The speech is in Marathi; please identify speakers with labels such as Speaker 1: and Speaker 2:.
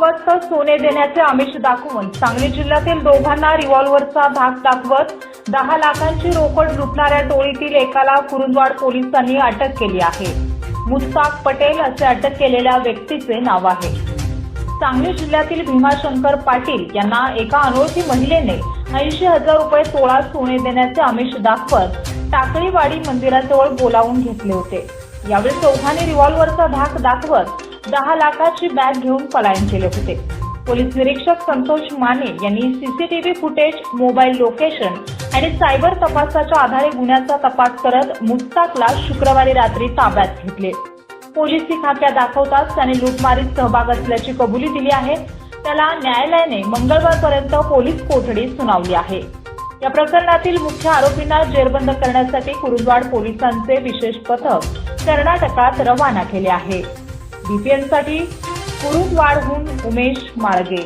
Speaker 1: मोफत सोने देण्याचे आमिष दाखवून सांगली जिल्ह्यातील दोघांना रिव्हॉल्व्हरचा धाक दाखवत 10 लाखांची रोकड लुटणाऱ्या टोळीतील एकाला कुरुंदवाड पोलिसांनी अटक केली आहे। मुस्ताक पटेल असे अटक केलेल्या व्यक्तीचे नाव आहे। सांगली जिल्ह्यातील भीमाशंकर पाटील यांना एका अनोळखी महिलेने 80,000 रुपये तोळा सोने देण्याचे आमिष दाखवत टाकळीवाडी मंदिराजवळ बोलावून घेतले होते। यावेळी चौघांनी रिव्हॉल्व्हरचा धाक दाखवत 10 लाखाची बॅग घेऊन पलायन केले होते। पोलीस निरीक्षक संतोष माने यांनी सीसीटीव्ही फुटेज, मोबाईल लोकेशन आणि सायबर तपासाच्या आधारे गुन्ह्याचा तपास करत मुस्ताकला शुक्रवारी रात्री ताब्यात घेतले। पोलिसी खाक्या दाखवताच त्याने लूटमारीत सहभाग असल्याची कबुली दिली आहे। त्याला न्यायालयाने मंगळवारपर्यंत पोलीस कोठडी सुनावली आहे। या प्रकरणातील मुख्य आरोपींना जेरबंद करण्यासाठी कुरुंदवाड पोलिसांचे विशेष पथक कर्नाटकात रवाना केले आहे। बीपीएनसाठी कुरुंदवाडहून उमेश माळगे।